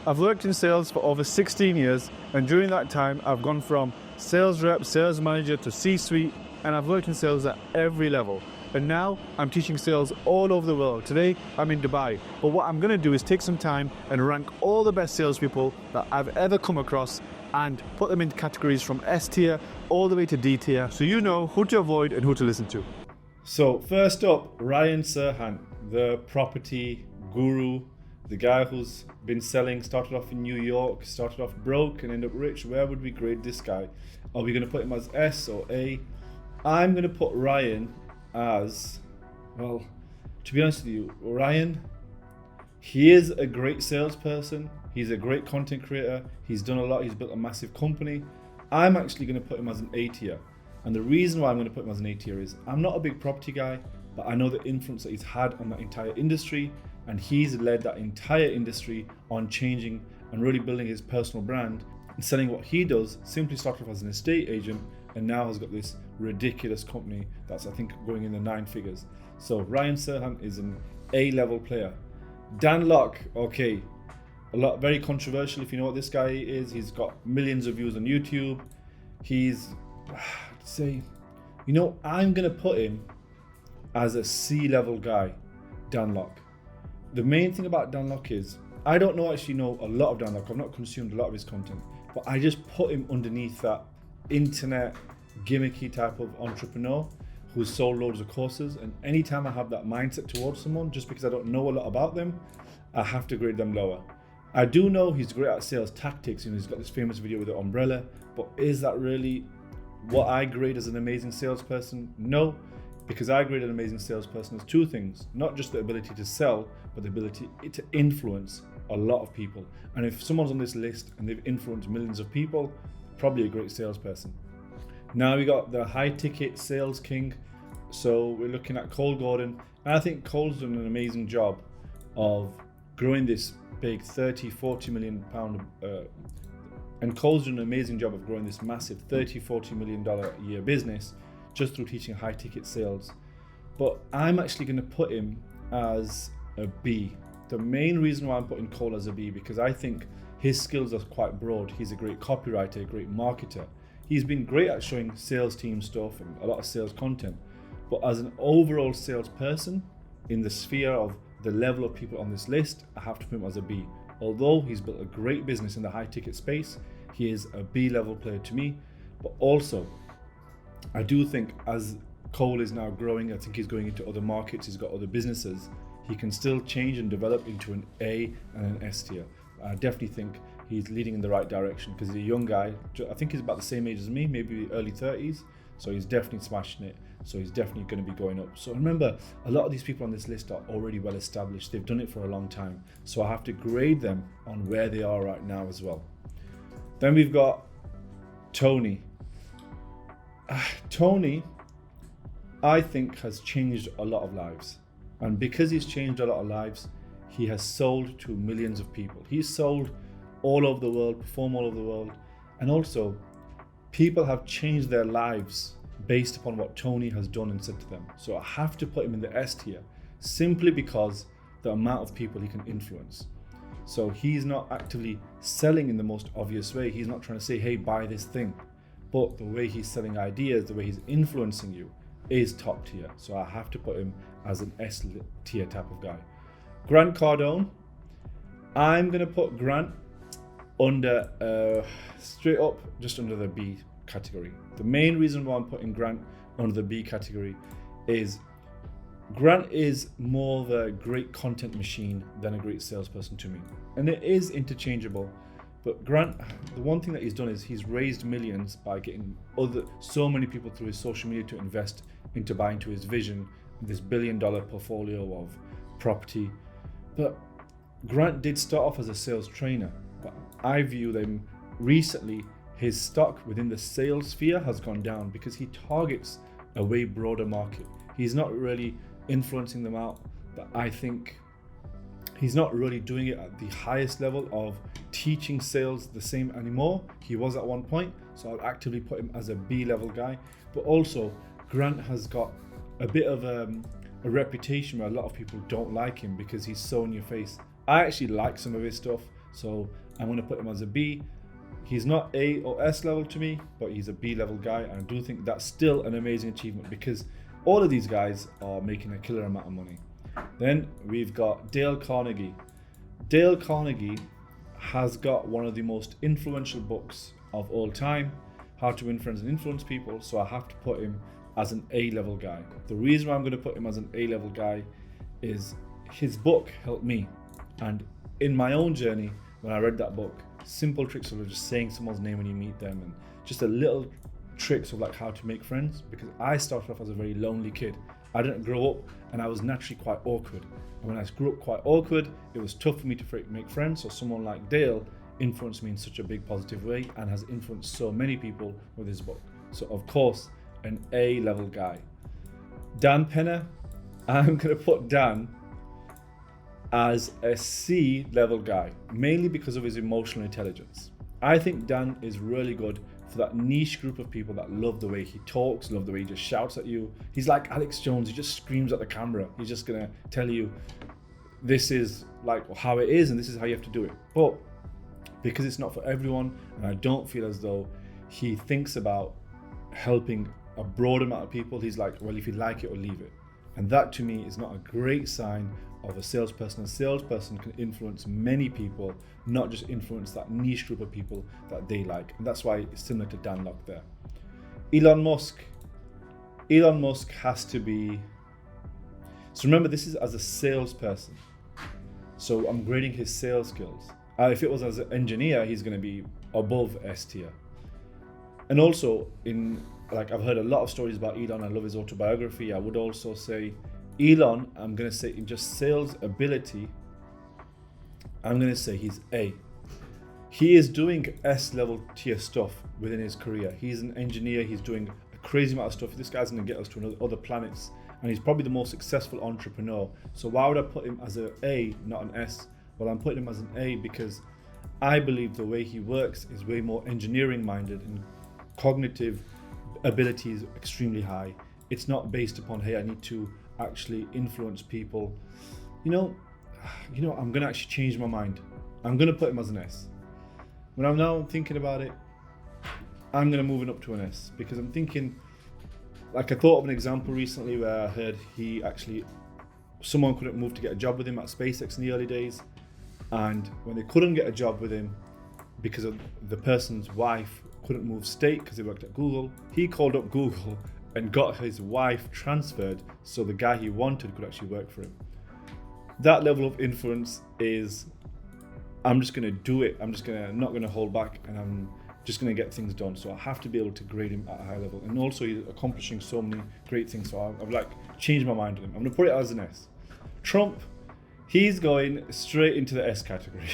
I've worked in sales for over 16 years, and during that time, I've gone from sales rep, sales manager to C-suite, and I've worked in sales at every level. And now I'm teaching sales all over the world. Today, I'm in Dubai. But what I'm gonna do is take some time and rank all the best salespeople that I've ever come across and put them into categories from S tier all the way to D tier, so you know who to avoid and who to listen to. So first up, Ryan Serhant, the property guru, the guy who's been selling, started off in New York, started off broke and ended up rich. Where would we grade this guy? Are we gonna put him as S or A? I'm gonna put Ryan as, well, to be honest with you, Ryan, he is a great salesperson. He's a great content creator. He's done a lot. He's built a massive company. I'm actually gonna put him as an A tier. And the reason why I'm gonna put him as an A tier is I'm not a big property guy, but I know the influence that he's had on that entire industry, and he's led that entire industry on changing and really building his personal brand and selling what he does. Simply started off as an estate agent and now has got this ridiculous company that's, I think, going in the 9 figures. So Ryan Serhant is an A-level player. Dan Locke, okay, very controversial if you know what this guy is. He's got millions of views on YouTube. He's, I'm gonna put him as a C-level guy, Dan Locke. The main thing about Dan Locke is, I don't actually know a lot of Dan Locke. I've not consumed a lot of his content, but I just put him underneath that internet gimmicky type of entrepreneur who's sold loads of courses. And anytime I have that mindset towards someone, just because I don't know a lot about them, I have to grade them lower. I do know he's great at sales tactics. He's got this famous video with the umbrella, but is that really what I grade as an amazing salesperson? No. Because I grade an amazing salesperson as 2 things, not just the ability to sell, but the ability to influence a lot of people. And if someone's on this list and they've influenced millions of people, probably a great salesperson. Now we got the high ticket sales king. So we're looking at Cole Gordon. And I think Cole's done an amazing job of growing this big 30, 40 million pound, and Cole's done an amazing job of growing this massive 30, 40 million dollar a year business just through teaching high ticket sales. But I'm actually gonna put him as a B. The main reason why I'm putting Cole as a B, because I think his skills are quite broad. He's a great copywriter, a great marketer. He's been great at showing sales team stuff and a lot of sales content. But as an overall salesperson, in the sphere of the level of people on this list, I have to put him as a B. Although he's built a great business in the high ticket space, he is a B level player to me. But also, I do think as Cole is now growing, I think he's going into other markets, he's got other businesses, he can still change and develop into an A and an S tier. I definitely think he's leading in the right direction because he's a young guy. I think he's about the same age as me, maybe early 30s. So he's definitely smashing it. So he's definitely going to be going up. So remember, a lot of these people on this list are already well established. They've done it for a long time. So I have to grade them on where they are right now as well. Then we've got Tony. Tony, I think, has changed a lot of lives. And because he's changed a lot of lives, he has sold to millions of people. He's sold all over the world, perform all over the world. And also, people have changed their lives based upon what Tony has done and said to them. So I have to put him in the S tier simply because the amount of people he can influence. So he's not actively selling in the most obvious way. He's not trying to say, hey, buy this thing. But the way he's selling ideas, the way he's influencing you is top tier. So I have to put him as an S tier type of guy. Grant Cardone, I'm gonna put Grant under, straight up, just under the B category. The main reason why I'm putting Grant under the B category is Grant is more of a great content machine than a great salesperson to me. And it is interchangeable. But Grant, the one thing that he's done is he's raised millions by getting so many people through his social media to invest into buying into his vision, this $1 billion portfolio of property. But Grant did start off as a sales trainer, but I view them recently, his stock within the sales sphere has gone down because he targets a way broader market. He's not really influencing them out, but I think he's not really doing it at the highest level of teaching sales the same anymore. He was at one point, so I'll actively put him as a B level guy. But also, Grant has got a bit of a reputation where a lot of people don't like him because he's so in your face. I actually like some of his stuff. So I'm going to put him as a B. He's not A or S level to me, but he's a B level guy. And I do think that's still an amazing achievement because all of these guys are making a killer amount of money. Then we've got Dale Carnegie. Dale Carnegie has got one of the most influential books of all time, How to Win Friends and Influence People. So I have to put him as an A level guy. The reason why I'm going to put him as an A level guy is his book helped me. And in my own journey, when I read that book, simple tricks of just saying someone's name when you meet them and just a little tricks of like how to make friends, because I started off as a very lonely kid. I didn't grow up and I was naturally quite awkward. And when I grew up quite awkward, it was tough for me to make friends. So someone like Dale influenced me in such a big positive way and has influenced so many people with his book. So of course, an A level guy. Dan Pena, I'm gonna put Dan as a C level guy, mainly because of his emotional intelligence. I think Dan is really good for that niche group of people that love the way he talks, love the way he just shouts at you. He's like Alex Jones, he just screams at the camera. He's just gonna tell you this is like how it is and this is how you have to do it. But because it's not for everyone, and I don't feel as though he thinks about helping a broad amount of people, he's like, well, if you like it or leave it. And that to me is not a great sign of a salesperson. A salesperson can influence many people, not just influence that niche group of people that they like. And that's why it's similar to Dan Locke there. Elon Musk. Elon Musk has to be, so remember this is as a salesperson. So I'm grading his sales skills. If it was as an engineer, he's gonna be above S tier. And also I've heard a lot of stories about Elon. I love his autobiography. I would also say Elon, I'm going to say in just sales ability, I'm going to say he's A. He is doing S level tier stuff within his career. He's an engineer. He's doing a crazy amount of stuff. This guy's going to get us to other planets. And he's probably the most successful entrepreneur. So why would I put him as an A, not an S? Well, I'm putting him as an A because I believe the way he works is way more engineering minded and cognitive ability is extremely high. It's not based upon, hey, I need to actually influence people. You know, I'm gonna actually change my mind. I'm gonna put him as an S. When I'm now thinking about it, I'm gonna move it up to an S because I'm thinking, like I thought of an example recently where I heard someone couldn't move to get a job with him at SpaceX in the early days. And when they couldn't get a job with him because of the person's wife couldn't move state because he worked at Google, he called up Google and got his wife transferred so the guy he wanted could actually work for him. That level of influence is, I'm just gonna do it. Not gonna hold back, and I'm just gonna get things done. So I have to be able to grade him at a high level. And also he's accomplishing so many great things. So I've changed my mind on him. I'm gonna put it as an S. Trump, he's going straight into the S category.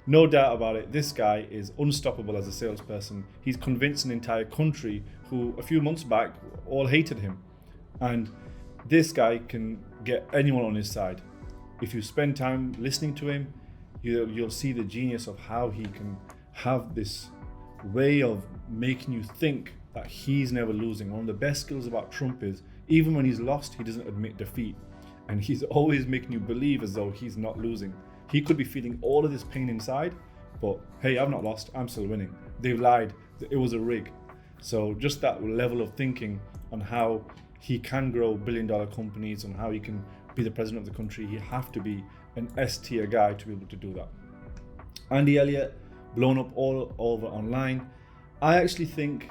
No doubt about it. This guy is unstoppable as a salesperson. He's convinced an entire country who a few months back all hated him. And this guy can get anyone on his side. If you spend time listening to him, you'll see the genius of how he can have this way of making you think that he's never losing. One of the best skills about Trump is, even when he's lost, he doesn't admit defeat. And he's always making you believe as though he's not losing. He could be feeling all of this pain inside, but hey, I've not lost, I'm still winning. They've lied, it was a rig. So just that level of thinking on how he can grow billion-dollar companies, on how he can be the president of the country, you have to be an S tier guy to be able to do that. Andy Elliott, blown up all over online. I actually think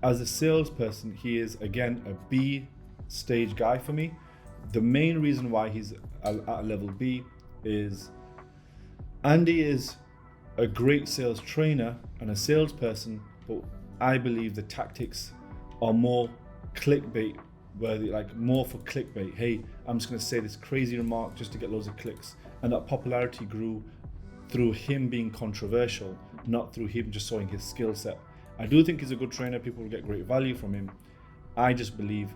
as a salesperson, he is again a B stage guy for me. The main reason why he's at a level B is Andy is a great sales trainer and a salesperson, but I believe the tactics are more clickbait, more for clickbait. Hey, I'm just going to say this crazy remark just to get loads of clicks. And that popularity grew through him being controversial, not through him just showing his skill set. I do think he's a good trainer. People will get great value from him. I just believe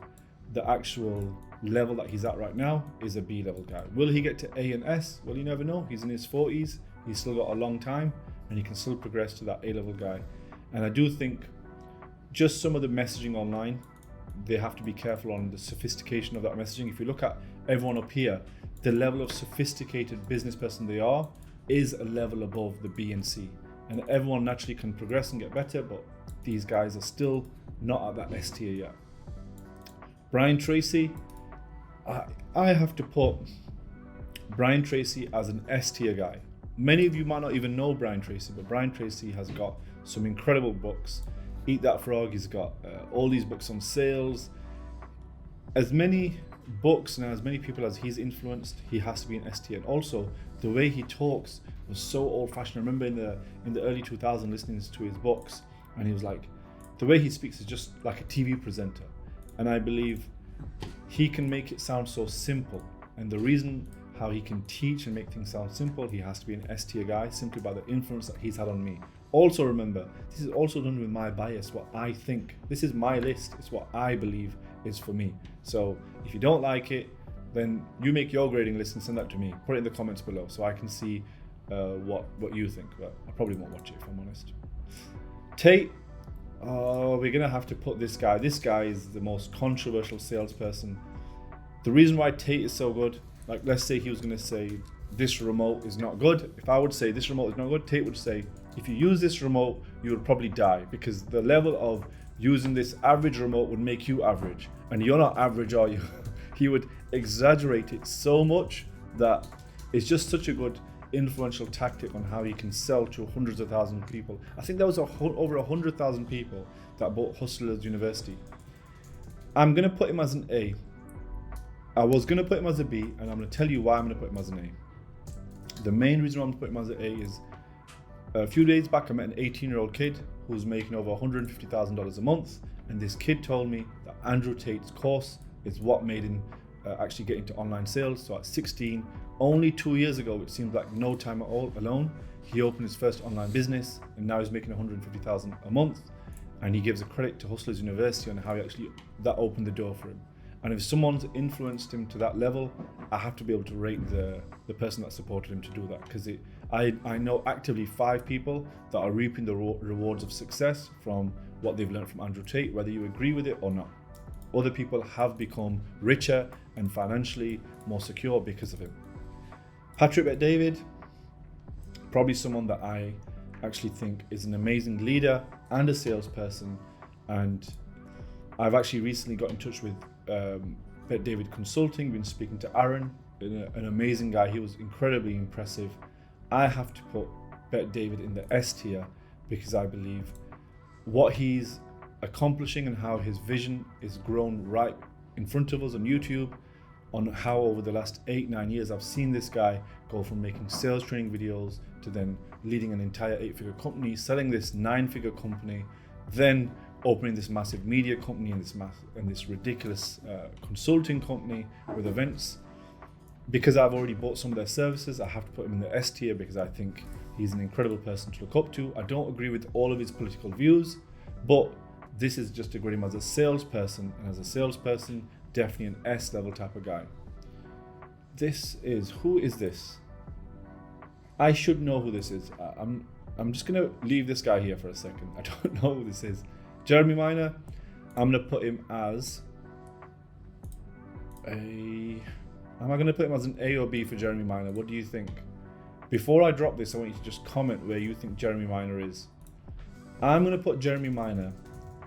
the actual level that he's at right now is a B level guy. Will he get to A and S? Well, you never know. He's in his 40s. He's still got a long time and he can still progress to that A level guy. And I do think just some of the messaging online, they have to be careful on the sophistication of that messaging. If you look at everyone up here, the level of sophisticated business person they are is a level above the B and C. And everyone naturally can progress and get better, but these guys are still not at that S tier yet. Brian Tracy, I have to put Brian Tracy as an S tier guy. Many of you might not even know Brian Tracy, but Brian Tracy has got some incredible books. Eat That Frog, he's got all these books on sales. As many books and as many people as he's influenced, he has to be an S tier. And also, the way he talks was so old-fashioned. I remember in the early 2000s listening to his books, and he was like, the way he speaks is just like a TV presenter. And I believe he can make it sound so simple. And the reason how he can teach and make things sound simple, he has to be an S tier guy simply by the influence that he's had on me. Also remember, this is also done with my bias, what I think. This is my list, it's what I believe is for me. So if you don't like it, then you make your grading list and send that to me. Put it in the comments below so I can see what you think, but I probably won't watch it if I'm honest. Tate, we're gonna have to put this guy. This guy is the most controversial salesperson. The reason why Tate is so good, like let's say he was gonna say this remote is not good. If I would say this remote is not good, Tate would say, if you use this remote, you would probably die, because the level of using this average remote would make you average, and you're not average, are you? He would exaggerate it so much that it's just such a good influential tactic on how he can sell to hundreds of thousands of people. I think there was over 100,000 people that bought Hustlers University. I'm gonna put him as an A. I was gonna put him as a B, and I'm gonna tell you why I'm gonna put him as an A. The main reason why I'm gonna put him as an A is a few days back I met an 18-year-old kid who was making over $150,000 a month, and this kid told me that Andrew Tate's course is what made him actually get into online sales. So at 16, only 2 years ago, it seems like no time at all alone, he opened his first online business, and now he's making $150,000 a month. And he gives a credit to Hustlers University on how he actually, that opened the door for him. And if someone's influenced him to that level, I have to be able to rate the person that supported him to do that, because I know actively 5 people that are reaping the rewards of success from what they've learned from Andrew Tate, whether you agree with it or not. Other people have become richer and financially more secure because of him. Patrick Bet-David, probably someone that I actually think is an amazing leader and a salesperson, and I've actually recently got in touch with Bet-David Consulting, been speaking to Aaron, an amazing guy. He was incredibly impressive. I have to put Bet-David in the S tier because I believe what he's accomplishing and how his vision is grown right in front of us on YouTube, on how over the last 8-9 years I've seen this guy go from making sales training videos to then leading an entire 8-figure company, selling this 9-figure company, then opening this massive media company and this ridiculous consulting company with events. Because I've already bought some of their services, I have to put him in the S tier because I think he's an incredible person to look up to. I don't agree with all of his political views, but this is just to grade him as a salesperson, and as a salesperson, definitely an S level type of guy. Who is this? I should know who this is. I'm just gonna leave this guy here for a second. I don't know who this is. Jeremy Miner, I'm gonna put him as am I gonna put him as an A or B for Jeremy Miner? What do you think? Before I drop this, I want you to just comment where you think Jeremy Miner is. I'm gonna put Jeremy Miner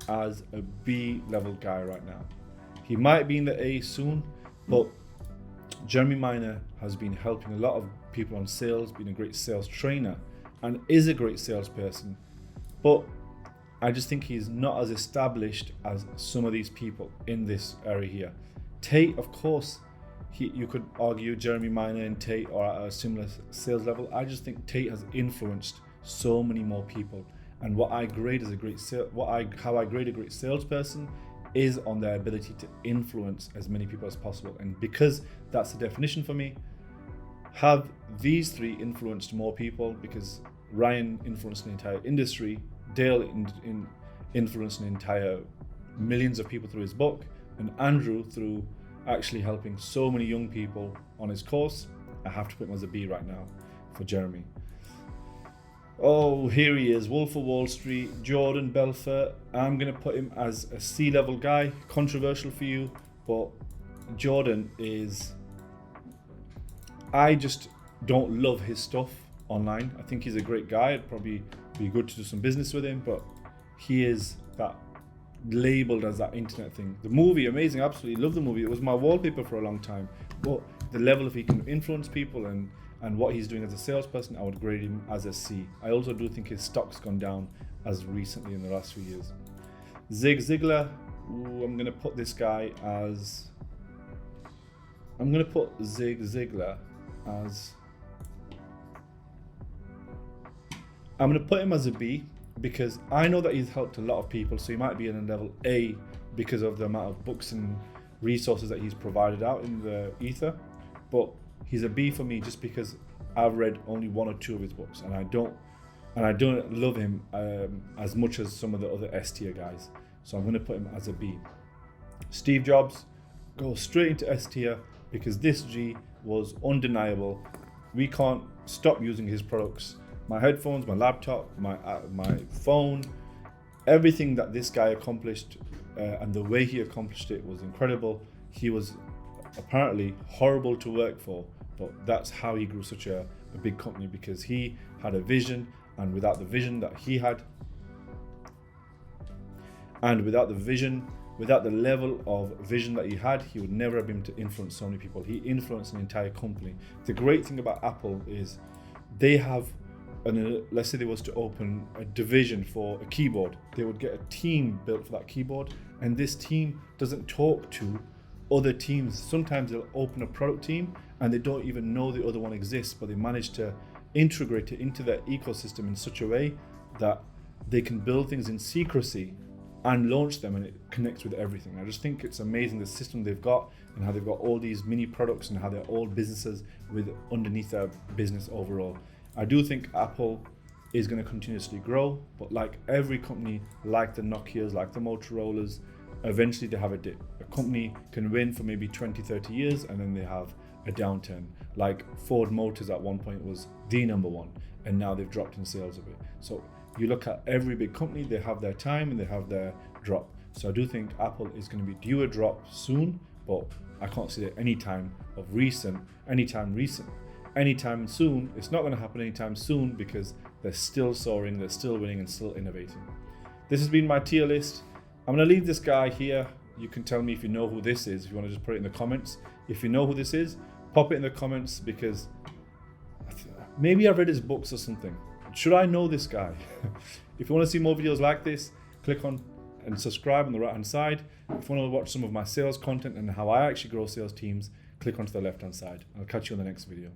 as a B level guy right now. He might be in the A soon, but Jeremy Miner has been helping a lot of people on sales, been a great sales trainer, and is a great salesperson. But I just think he's not as established as some of these people in this area here. Tate, of course, you could argue Jeremy Miner and Tate are at a similar sales level. I just think Tate has influenced so many more people. And what I grade as how I grade a great salesperson is on their ability to influence as many people as possible. And because that's the definition for me, have these 3 influenced more people, because Ryan influenced an entire industry, Dale influenced an entire millions of people through his book, and Andrew through actually helping so many young people on his course. I have to put him as a B right now for Jeremy. Oh, here he is, Wolf of Wall Street, Jordan Belfort. I'm gonna put him as a C level guy. Controversial for you, but Jordan is, I just don't love his stuff online. I think he's a great guy. It'd probably be good to do some business with him, but he is that labeled as that internet thing. The movie, amazing, absolutely love the movie. It was my wallpaper for a long time, but the level of he can influence people and what he's doing as a salesperson, I would grade him as a C. I also do think his stock's gone down as recently in the last few years. Ziglar, I'm gonna put this guy as, I'm gonna put Ziglar as, I'm gonna put him as a B, because I know that he's helped a lot of people, so he might be in a level A because of the amount of books and resources that he's provided out in the ether, but he's a B for me just because I've read only 1 or 2 of his books, and I don't love him as much as some of the other S tier guys, so I'm going to put him as a B. Steve Jobs goes straight into S tier because this G was undeniable. We can't stop using his products. My headphones, my laptop, my phone, everything that this guy accomplished and the way he accomplished it was incredible. He was apparently horrible to work for, but that's how he grew such a big company, because he had a vision, and without the vision that he had, and without the level of vision that he had, he would never have been able to influence so many people. He influenced an entire company. The great thing about Apple is they have, let's say they was to open a division for a keyboard, they would get a team built for that keyboard, and this team doesn't talk to other teams. Sometimes they'll open a product team and they don't even know the other one exists, but they manage to integrate it into their ecosystem in such a way that they can build things in secrecy and launch them, and it connects with everything. I just think it's amazing the system they've got, and how they've got all these mini products, and how they're all businesses with underneath their business overall. I do think Apple is going to continuously grow, but like every company, like the Nokias, like the Motorola's, eventually they have a dip. A company can win for maybe 20, 30 years, and then they have a downturn. Like Ford Motors at one point was the number one, and now they've dropped in sales a bit. So you look at every big company, they have their time and they have their drop. So I do think Apple is going to be due a drop soon, but I can't see it anytime soon. It's not going to happen anytime soon, because they're still soaring, they're still winning, and still innovating. This has been my tier list. I'm going to leave this guy here. You can tell me if you know who this is, if you want to just put it in the comments. If you know who this is, pop it in the comments, because maybe I've read his books or something. Should I know this guy? If you want to see more videos like this, click on and subscribe on the right hand side. If you want to watch some of my sales content and how I actually grow sales teams, click onto the left hand side. I'll catch you on the next video.